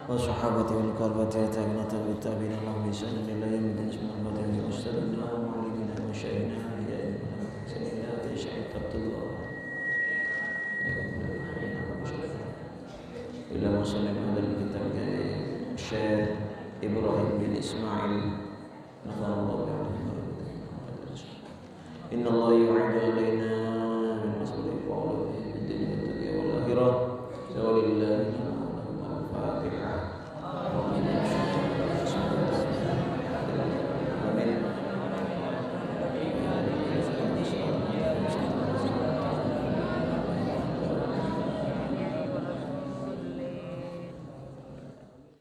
وصحابته والقربة والتابعين والتابعين اللهم بإحسان إلى يوم الدين ثم الفاتحة أستاذنا ومعلمنا وشيخنا يا سيدنا يا شيخ تبتلوا إلى وصل هذا الكتاب الشيخ إبراهيم بن إسماعيل نفع الله إن الله يعد علينا من مسؤول وعلى الدنيا والدنيا والآخرة ولله الفاتحة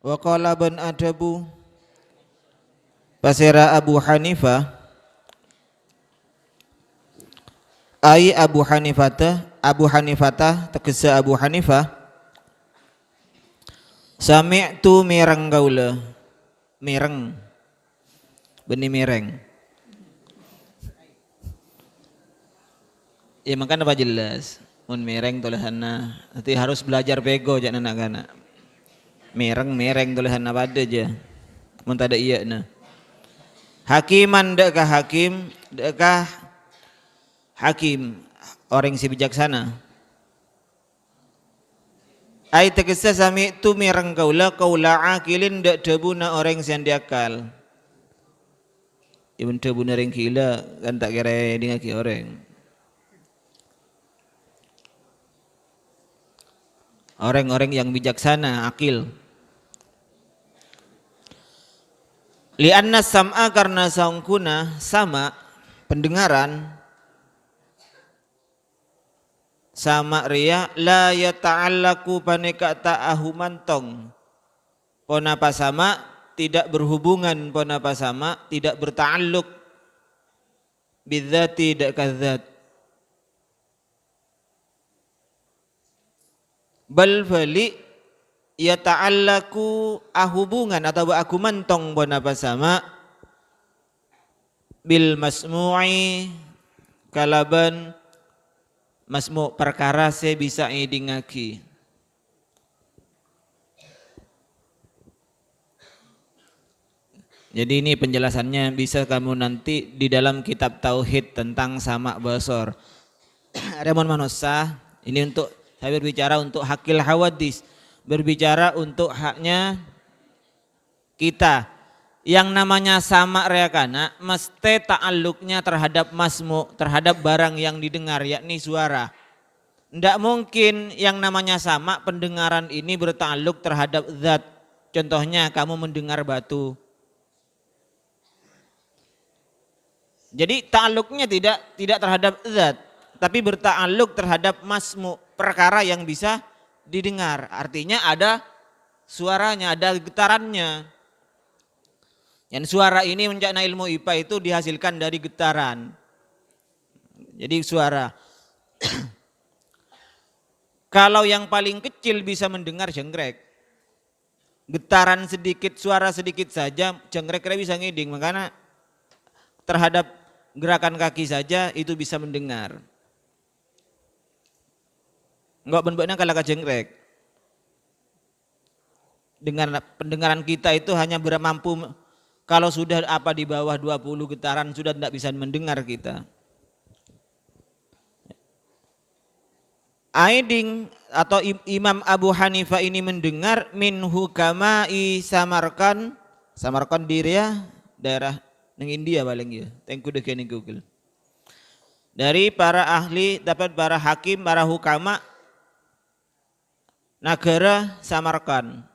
Wa qala ban adabu Pasera Abu Hanifah ai Abu Hanifah tegesa Abu Hanifah sami'tu mireng gaula mireng benih mireng ya makan apa jelas mun mireng tulisanna nanti harus belajar bego jangan anak-anak mereng tulisan apa ada aja mun tada iya na hakiman dekah hakim orang si bijaksana ai tegese sami tu mereng kaula akilin dak debuna orang sian diakal ibun debuna ring gila kan tak kira dingaki orang yang bijaksana akil. Lianna sam'a karena saungkuna sama pendengaran sama ria la yata'allaku paneka ta'ahu mantong ponapa sama tidak berhubungan ponapa sama tidak berta'alluq bidzati dak kadzat bal fali yata'allaku ahubungan atau aku mentong bonapa sama bil masmu'i kalaban masmu perkara saya bisa idingaki jadi ini penjelasannya bisa kamu nanti di dalam kitab tauhid tentang sama basor ada manusia ini untuk saya berbicara untuk hakil hawadis berbicara untuk haknya kita yang namanya sama reakana mesti ta'alluqnya terhadap masmu terhadap barang yang didengar yakni suara ndak mungkin yang namanya sama pendengaran ini berta'alluq terhadap zat contohnya kamu mendengar batu jadi ta'alluqnya tidak terhadap zat tapi berta'alluq terhadap masmu perkara yang bisa didengar artinya ada suaranya ada getarannya dan suara ini menjadi ilmu IPA itu dihasilkan dari getaran jadi suara kalau yang paling kecil bisa mendengar jenggrek getaran sedikit suara sedikit saja jenggrek bisa ngiding makanya terhadap gerakan kaki saja itu bisa mendengar enggak bentuknya kalau jenggrek. Dengan pendengaran kita itu hanya mampu kalau sudah apa di bawah 20 getaran sudah tidak bisa mendengar kita. Aiding atau Imam Abu Hanifah ini mendengar min hukama'i Samarkand Diria daerah nang India paling ya. Tengku deh kene Google. Dari para ahli dapat para hakim para hukama negara Samarkand.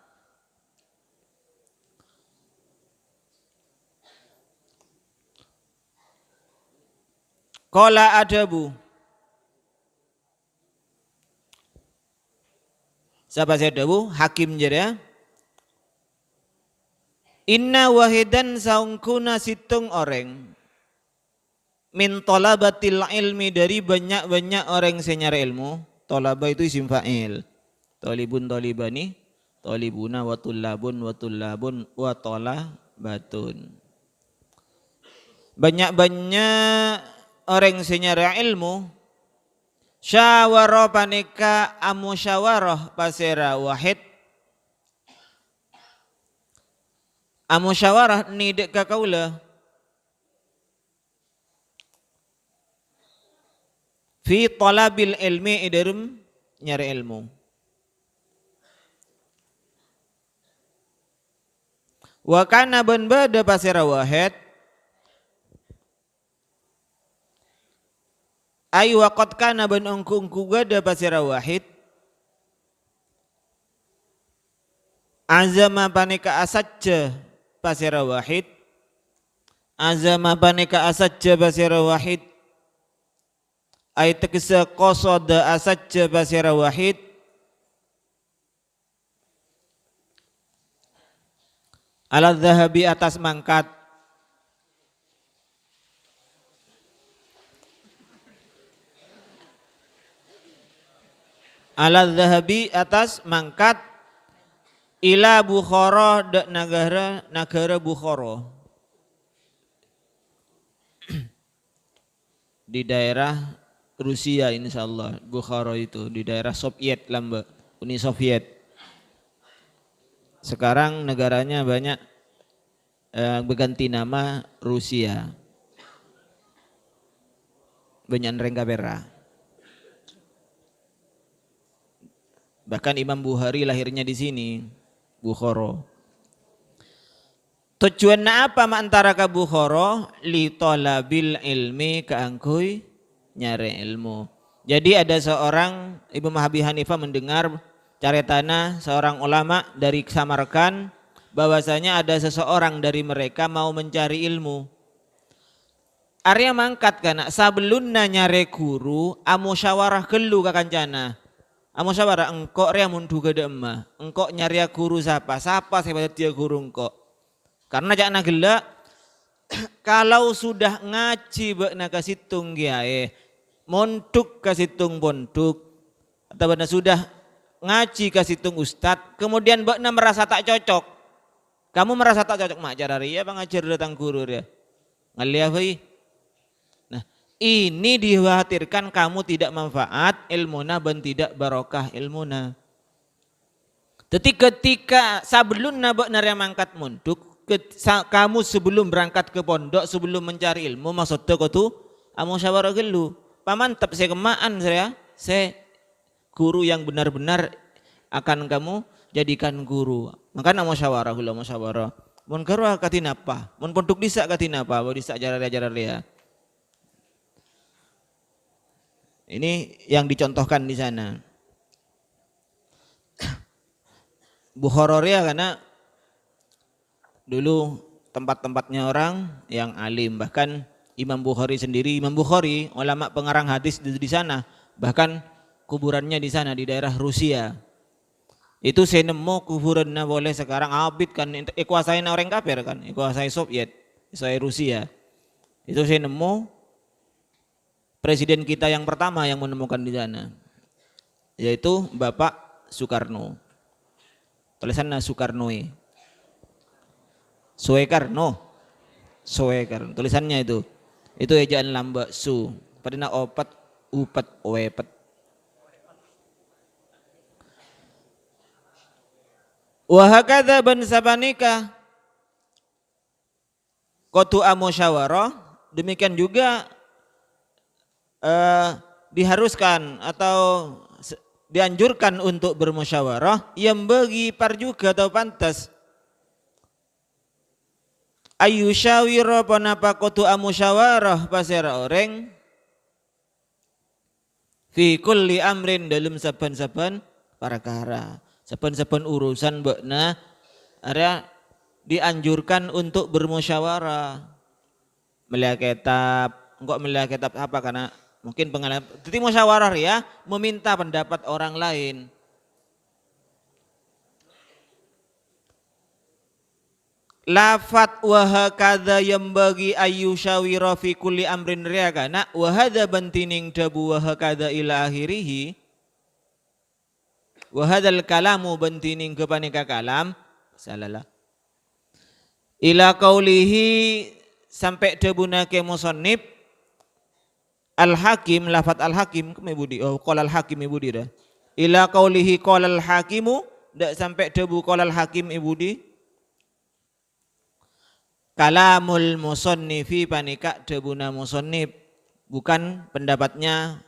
Qala adabu. Siapa saya adabu? Hakim jadi. Inna wahidan saungkuna situng orang min talabatil ilmi dari banyak-banyak orang senyara ilmu. Talaba itu isim fa'il. Talibun talibani, talibuna wa tullabun wa talabatun. Banyak-banyak orang senyara ilmu syawarah paneka amusyawarah pasera wahid Amusyawarah ni dek ka kaula fi talabil ilmi idarum nyari ilmu. Wa kana ban bada pasira wahid ay waqad kana ban ungku gada pasira wahid azama panika asajja pasira wahid azama panika asajja pasira wahid ay tegese qasada asajja pasira wahid ala dhahabi atas mangkat ala dhahabi atas mangkat ila Bukhara negara Bukhara di daerah Rusia insyaallah. Bukhara itu di daerah Soviet lamba Uni Soviet. Sekarang negaranya banyak berganti nama Rusia. Banyak rengga merah. Bahkan Imam Bukhari lahirnya di sini, Bukhara. Tujuannya apa antara ke Bukhara? Li talabil ilmi keangkui nyari ilmu. Jadi ada seorang Imam Abi Hanifah mendengar caritana seorang ulama dari Samarkand bahwasanya ada seseorang dari mereka mau mencari ilmu. Arya mangkat kana sabelunna nyare guru amusyawarah gelu kakancana. Amusyawarah engkau ria mundu gede emah. Engkau nyari guru siapa sebagai dia guru engkau. Karena jangan gela kalau sudah ngaji bakna kasitung kiai montuk kasitung ponduk atau bakna sudah ngaji kasitung ustad kemudian bakna merasa tak cocok. Kamu merasa tak cocok mak cara ria bang ngajar datang guru ya. Ngaliah nah, ini dikhawatirkan kamu tidak manfaat ilmuna dan tidak barokah ilmuna. Ketika sabelunna bakna ria mangkat montuk kamu sebelum berangkat ke pondok sebelum mencari ilmu maksudnya kau tu amusyawarah gelu pamantap saya kemaan saya guru yang benar-benar akan kamu jadikan guru maka amusyawarah gelu amusyawarah mun karwa katin apa mun pondok disa katin apa mau disa ajaran dia ini yang dicontohkan di sana Bukhara karena dulu tempat-tempatnya orang yang alim, bahkan Imam Bukhari sendiri, Imam Bukhari ulama pengarang hadis di sana, bahkan kuburannya di sana di daerah Rusia. Itu saya nemu kuburannya boleh sekarang abid kan, kuasain orang kafir kan, kuasai Soviet, kuasai Rusia. Itu saya nemu presiden kita yang pertama yang menemukan di sana, yaitu Bapak Soekarno. Tulisannya Soekarno. Soekarno, tulisannya itu ejaan lamba su, padahal opat, upat, wepet. Wahakadha ban sabanika, kotu amusyawarah, demikian juga diharuskan atau dianjurkan untuk bermusyawarah yang bagi par juga atau pantas. Ayyusyawira panapa kutu amusyawarah pasera orang fi kulli amrin dalam saban-saban perkara saban-saban urusan bakna area dianjurkan untuk bermusyawarah melihat kitab enggak melihat kitab apa karena mungkin pengalaman jadi musyawarah ya meminta pendapat orang lain. Lafat wahakadha yang bagi ayyusyawira fi kulli amrin riakana wahadha bantining dabu wahakadha ila akhirihi wahadhal kalamu bantining kepanika kalam salalah ila qawlihi sampai debunake musannib al-hakim lafat al-hakim kemebudi qala al-hakim ibudi dah ila qawlihi qala al-hakimu dak sampai debu qala al-hakim ibudi kalamul musannifi panika debuna musannif, bukan pendapatnya,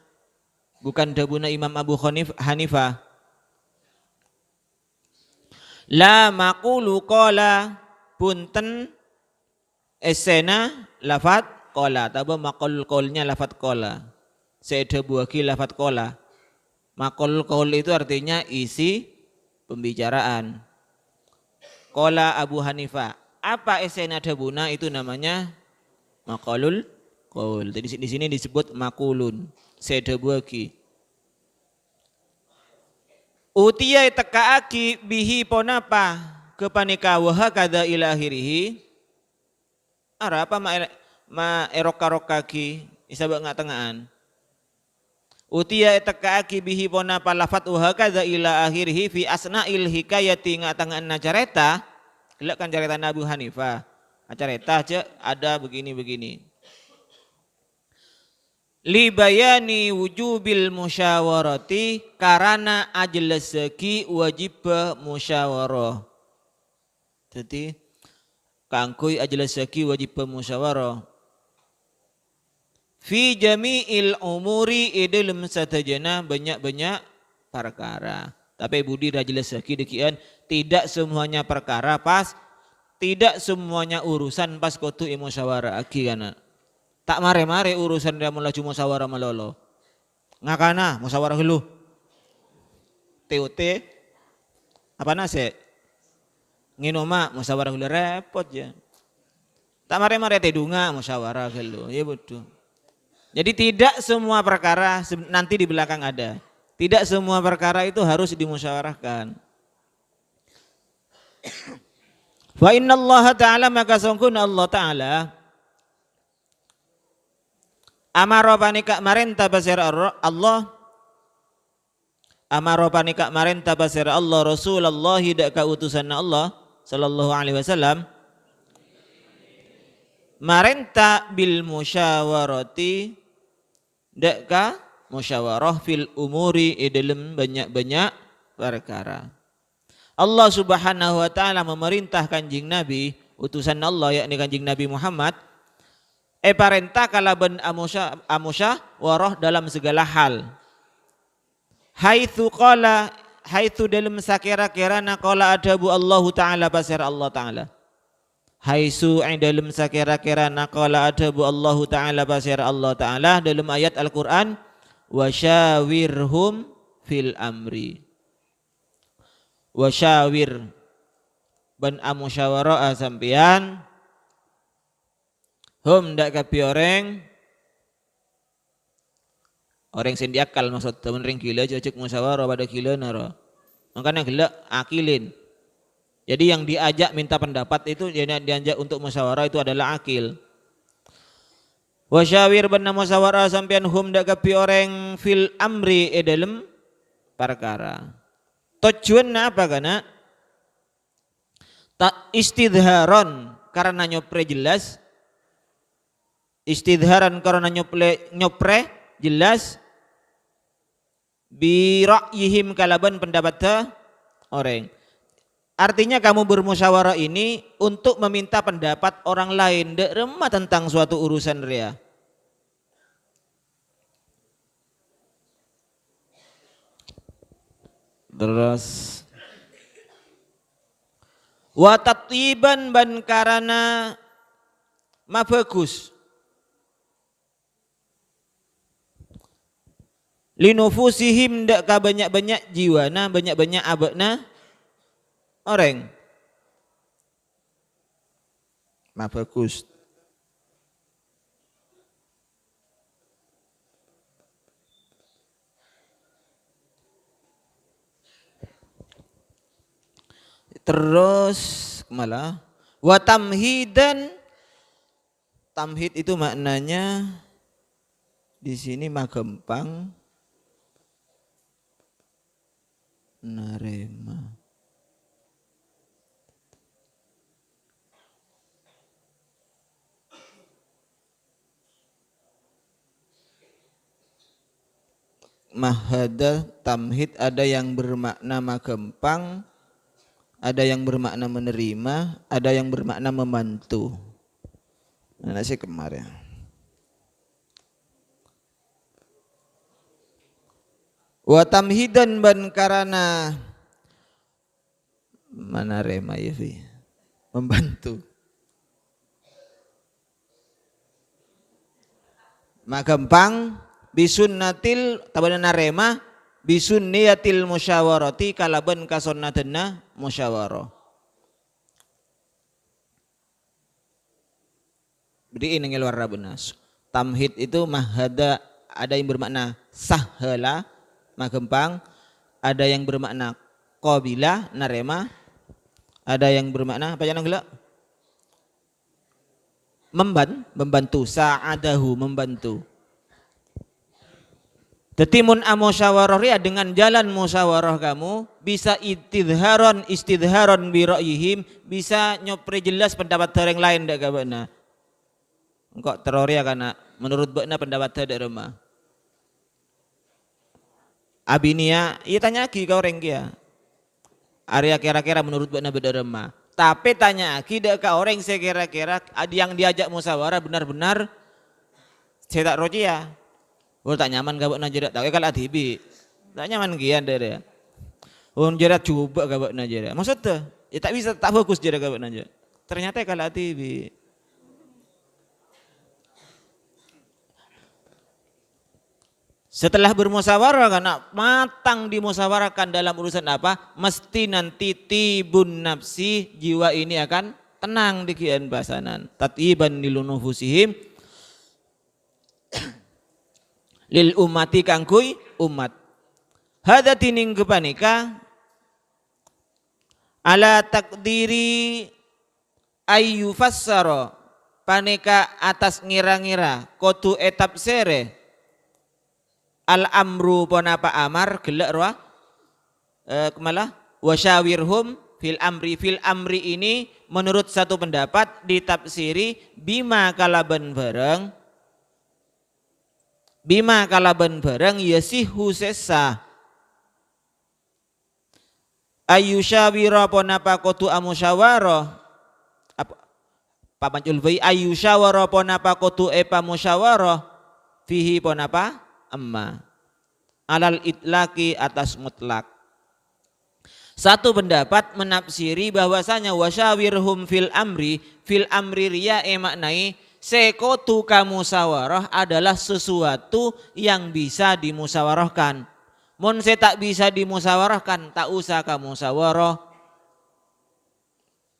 bukan debuna Imam Abu Hanifah. La maqulu qala punten esena lafat qala, taba maqul qaulnya lafat qala. Saya buaki lafat qala. Maqul qaul itu artinya isi pembicaraan. Qala Abu Hanifah. Apa esena debuna itu namanya maqalul qaul. Jadi di sini disebut maqulun. Saya buaki. Utiya tekaaki bihi ponapa kepanika waha kada ila akhirihi. Ara apa ma eroka-rokaki isabak ngatengaan. Utiya tekaaki bihi ponapa lafat waha kada ila akhirihi fi asna'il hikayati ngatengaan nacareta. Gelak kan careta Abu Hanifah. Acareta aja ada begini-begini. Li bayani wujubil musyawarati karena ajlasaki wajib musyawarah. Jadi kangkui ajlasaki wajib musyawarah. Fi jami'il umuri idilum satajana banyak-banyak perkara. Tapi budi ajlasaki dekian tidak semuanya perkara pas, tidak semuanya urusan pas kotu musyawarah aki kana. Tak mare-mare urusan dia melaju musyawarah melolo. Ngakana musyawarah hulu. TOT apa nase? Nginoma musyawarah hulu repot ya. Tak mare-mare tedunga musyawarah hulu. Ya betul. Jadi tidak semua perkara nanti di belakang ada. Tidak semua perkara itu harus dimusyawarahkan. Wa inna Allah Ta'ala maka sungguhnya Allah Ta'ala amaro panika marenta basir Allah amaro panika marenta basir Allah Rasulullah dak ka utusan Allah sallallahu alaihi wasallam marenta bil musyawarati dak ka musyawarah fil umuri dalam banyak-banyak perkara. Allah Subhanahu wa taala memerintah Kanjeng Nabi utusan Allah yakni Kanjeng Nabi Muhammad perintah kalaban amusyawarah dalam segala hal. Haitsu dalam sakira-kira naqala adabu Allah Ta'ala basir Allah Ta'ala. Haitsu dalam sakira-kira naqala adabu Allah Ta'ala basir Allah Ta'ala dalam ayat Al-Quran wasyawirhum fil amri. Wasyawir ban amusyawarah sampean hum ndak kapi orang sing diakal maksud temen ring gila cocok musyawarah pada gila naro. Makanya gila akilin. Jadi yang diajak minta pendapat itu yang diajak untuk musyawarah itu adalah akil. Wasyawir benar musyawarah sampean hum ndak kapi orang fil amri dalam perkara. Tujuannya apa kana? Tak istidharon karena nyopre jelas. Istidharan karena nyopre jelas bi ra'yihim kalaban pendapat orang. Artinya kamu bermusyawarah ini untuk meminta pendapat orang lain dek remah tentang suatu urusan ria. Terus wa tatiban ban karana ma bagus. Linufusihim ndak ka banyak-banyak jiwana, banyak-banyak abakna orang. Ma bagus. Terus malah wa tamhidan, tamhid itu maknanya di sini mah gampang narema. Mahada tamhid ada yang bermakna magempang, ada yang bermakna menerima, ada yang bermakna membantu. Nasi kemarin. Wa tamhidan ban karana mana rema ya fi membantu. Magampang bisunnatil tabanana rema bisunniyatil musyawarati kalaban kasonnatenna musyawarah. Jadi ini luar benas. Tamhid itu mahada, ada yang bermakna sahala, magempang, ada yang bermakna qabila, narema, ada yang bermakna apa yang gelak? Membantu, sa'adahu, membantu. Tetimun amusyawarah ya, dengan jalan musyawarah kamu bisa istidharon bi ra'yihim, bisa nyopre jelas pendapat orang lain dak gabana. Engkau teroria karena menurut bakna pendapat tidak remah. Abinia, iya tanya lagi kau orang kia. Area kira-kira menurut bakna beda remah. Tapi tanya lagi dek kau orang saya kira-kira yang diajak musyawarah benar-benar saya tak roja. Oh tak nyaman gak bakna jerat. Tak kalau adibi, tak nyaman kian deh. Oh jerat coba gak bakna jerat. Maksudnya, ya tak bisa tak fokus jerat gak bakna jerat. Ternyata kalau adibi. Setelah bermusyawarah karena matang dimusyawarahkan dalam urusan apa, mesti nanti tibun nafsi, jiwa ini akan tenang di kian basanan. Tatiban nilunufusihim lil umati kangkui umat. Hada tining kepanika ala takdiri ayu fassaro paneka atas ngira-ngira kotu etap sere al amru ponapa amar gelak roh kemala wasyawirhum fil amri ini menurut satu pendapat ditafsiri bima kalaban bareng yasihu sesa ayyusyawira ponapa kotu amusyawara apa pancul bai ayyusyawara ponapa kotu epa musyawara fihi ponapa amma alal itlaki atas mutlak. Satu pendapat menafsiri bahwasanya wasyawirhum fil amri riya maknai sekotu kamusawarah adalah sesuatu yang bisa dimusawarahkan. Mun se tak bisa dimusawarahkan tak usah kamusawarah.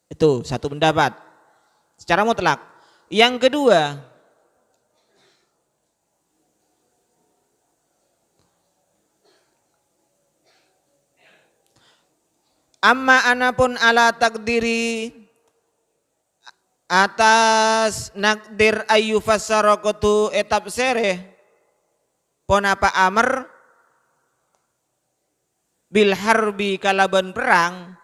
Itu satu pendapat secara mutlak. Yang kedua, amma anapun ala takdiri atas nakdir ayu fasarokotu etap sere ponapa amr bil harbi kalaban perang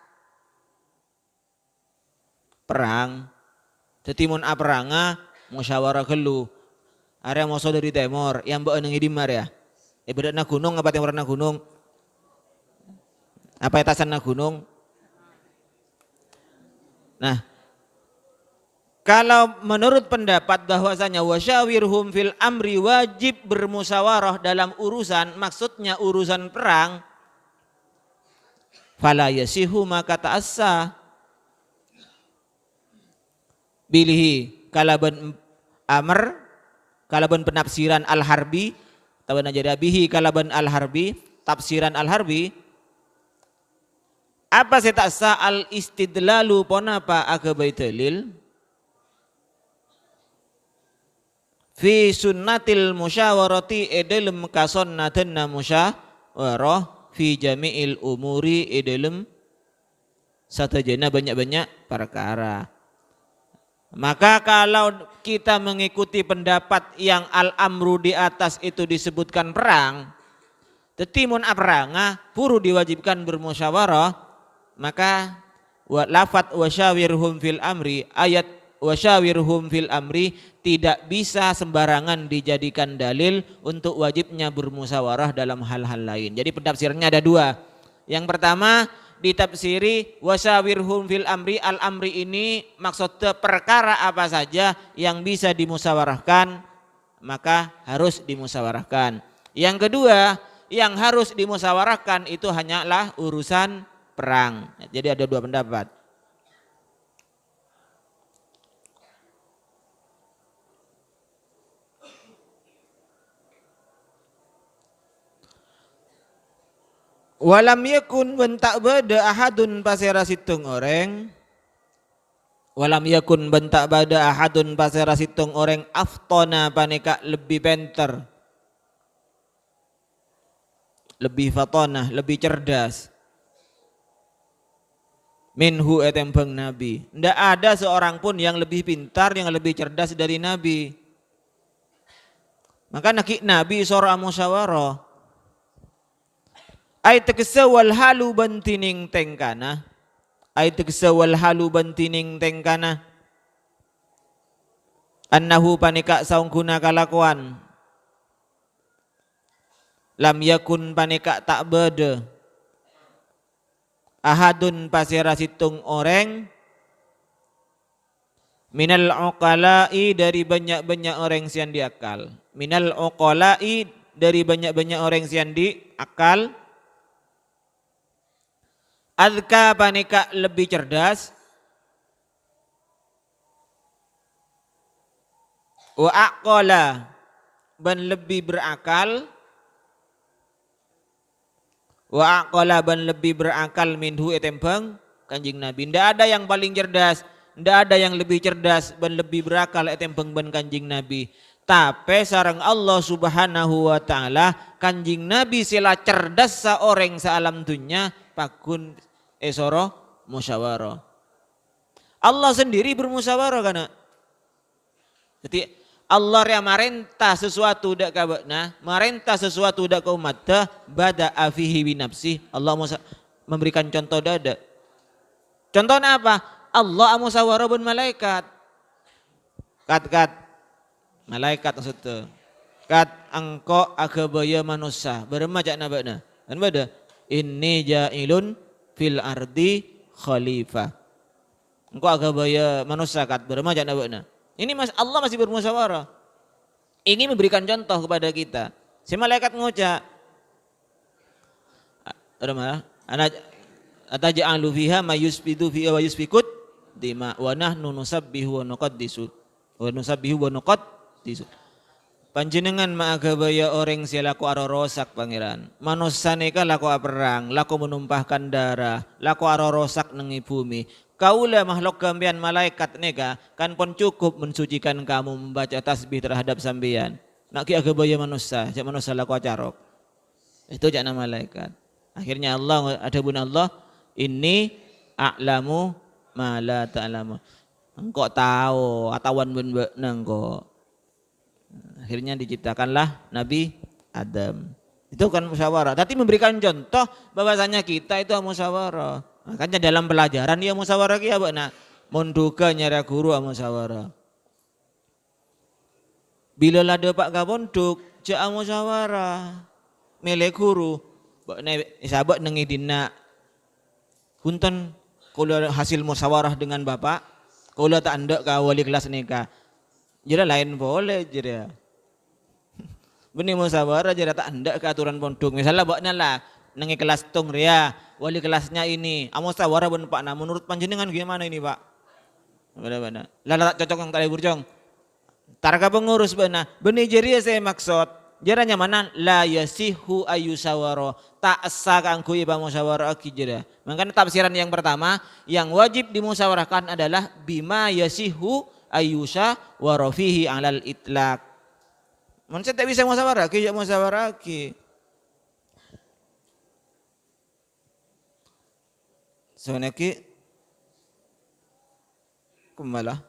tetimun apranga musyawarah gelu area moso dari timur yang mbok nengi dimar ya beratna gunung apa timurna gunung apa etasan gunung. Nah, kalau menurut pendapat bahwasanya wasyawirhum fil amri wajib bermusyawarah dalam urusan, maksudnya urusan perang, fala yasihu maka ta'assa bilihi kalaban amr kalaban penafsiran al-harbi tawana jadi bihi kalaban al-harbi tafsiran al-harbi. Apa saya tak sah al istidlalu ponapa agabai dalil fi sunnatil musyawarati edelem kasonnatanna musyawarah fi jami'il umuri edelem satajana banyak-banyak perkara. Maka kalau kita mengikuti pendapat yang al-amru di atas itu disebutkan perang, tetimun apranga puru diwajibkan bermusyawarah, maka lafat wasyawirhum fil amri, ayat wasyawirhum fil amri tidak bisa sembarangan dijadikan dalil untuk wajibnya bermusyawarah dalam hal-hal lain. Jadi penafsirannya ada dua. Yang pertama ditafsiri wasawirhum fil amri, al amri ini maksudnya perkara apa saja yang bisa dimusyawarahkan maka harus dimusyawarahkan. Yang kedua, yang harus dimusyawarahkan itu hanyalah urusan perang. Jadi ada dua pendapat. Walam yakun bentak bada ahadun pasera situng orang. Walam yakun bentak bada ahadun pasera situng orang aftona paneka lebih penter, lebih fatonah, lebih cerdas. Minhu etembang Nabi. Tidak ada seorang pun yang lebih pintar, yang lebih cerdas dari Nabi. Maka Nabi sora musyawarah. Ay tegsawal halu bantining tengkana. Ay tegsawal halu bantining tengkana. Annahu panika saungkuna kalakuan. Lam yakun panika tak beda. Ahadun pasira situng orang. Minal uqala'i dari banyak-banyak orang sian diakal. Minal uqala'i dari banyak-banyak orang sian diakal. Adka panika lebih cerdas. Wa aqala ban lebih berakal. Wa aqala ban lebih berakal minhu etembang Kanjeng Nabi. Tidak ada yang paling cerdas, tidak ada yang lebih cerdas ban lebih berakal etembang ban Kanjeng Nabi. Tapi sareng Allah Subhanahu wa taala Kanjeng Nabi sila cerdas seorang sealam dunia pakun esoro musyawarah. Allah sendiri bermusyawarah kana. Jadi Allah yang marentah sesuatu dak kabakna, marentah sesuatu dak ka umat bada afihi bi nafsi. Allah memberikan contoh dada. Contohnya apa? Allah musyawarah ben malaikat. Kat malaikat maksudnya. Kat angko agabaya manusia. Beremajak nabakna. Kan bada inni ja'ilun fil ardi khalifah. Engkau agabaya manusia kat beremajak nabakna. Ini Allah masih bermusyawarah. Ini memberikan contoh kepada kita. Si malaikat ngucap, ataj'alu fiha ma yusbidu fiha wa yusfikut dima wa nahnu nusabbihu wa nuqaddisu wa nusabbihu wa nuqaddisu. Panjenengan maagabaya orang si laku arorosak pangeran. Manusia neka laku perang, laku menumpahkan darah, laku arorosak nengi bumi. Kaulah makhluk gambian malaikat neka kan pun cukup mensucikan kamu membaca tasbih terhadap sambian. Nak ki agabaya manusia, jak manusia laku acarok. Itu jak nama malaikat. Akhirnya Allah ada bun Allah, ini a'lamu ma la ta'lamu. Engkau tahu atawan ben engkau. Akhirnya diciptakanlah Nabi Adam. Itu kan musyawarah. Tapi memberikan contoh bahwasanya kita itu musyawarah. Makanya dalam pelajaran dia musyawarah kia bakna monduga nyara guru musyawarah. Bila lada pak gabonduk ja musyawarah milih guru bakna sahabat nengi dina punten kula hasil musyawarah dengan bapak kula tak andak ka wali kelas nika. Jira lain boleh jira. Benih musyawarah jira tak andak ke aturan pondok. Misalnya bakna lah nengi kelas tung ria wali kelasnya ini musyawarah ben Pak. Nah menurut panjenengan gimana ini Pak? Benar-benar. Lah tak cocok yang tali burjong. Targa pengurus benar. Benih jira saya maksud. Jaranya mana la yasihu ayyusawara tak sah kanggo iba musyawarah ki jira. Makanya tafsiran yang pertama yang wajib dimusyawarahkan adalah bima yasihu ayyusha wa rafihi alal itlaq. Manusia tak bisa musyawarah ki, ya musyawarah ki. Soalnya ki kumala.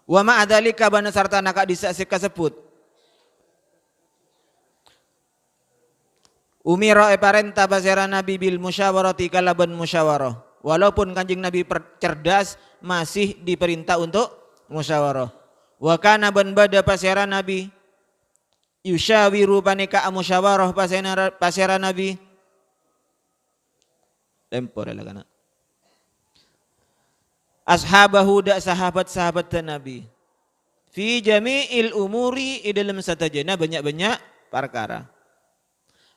Wa ma adzalika bana sarta naka disasik kasebut. Umira parenta basera Nabi bil musyawarati kalaban musyawarah. Walaupun Kanjeng Nabi cerdas masih diperintah untuk musyawarah. Wa kana ban bada pasera Nabi yusyawiru panika musyawarah pasera Nabi Tempor lah kana. Ashabahu dak sahabat-sahabat Nabi. Fi jami'il umuri dalam satajana banyak-banyak perkara.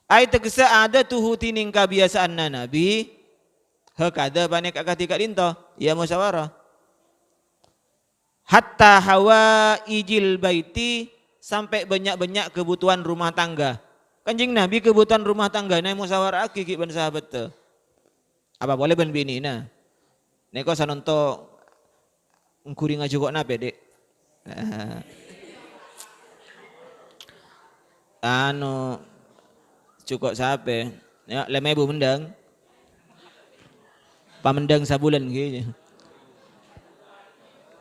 Ai tegesa ada tuhu tining kebiasaan Nabi. Hakada panek ketika dinto ya musyawarah. Hatta hawa ijil baiti sampai banyak-banyak kebutuhan rumah tangga. Kanjeng Nabi kebutuhan rumah tangga na musyawarah kiki ban sahabat tu. Apa boleh ban bini na. Neko sanonto ngkuri ngajukok na pede. Anu cukup sape. Ya leme ibu mendang. Pamendang sabulan gitu.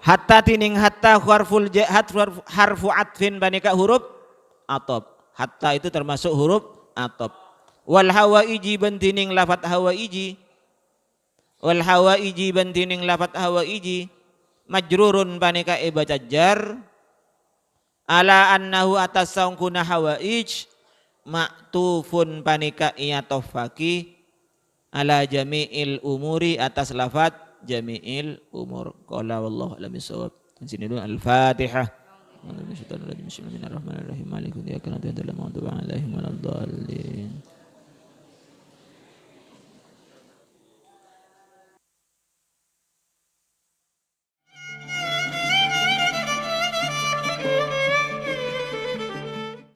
Hatta tining hatta harfu atfin banika huruf atop. Hatta itu termasuk huruf atop. Wal hawaiji bantining lafat hawaiji. Wal hawaiji bantining lafat hawaiji. Majrurun banika ibaca jar. Ala annahu atas saungkuna hawaij. Maktufun panika iyatofaki. Ala jami'il umuri atas lafat jami'il umur. Qala wallahu a'lam bissawab. Sini dulu Al-Fatihah. Bismillahirrahmanirrahim. Maliki yaumiddin. Iyyaka na'budu wa iyyaka nasta'in.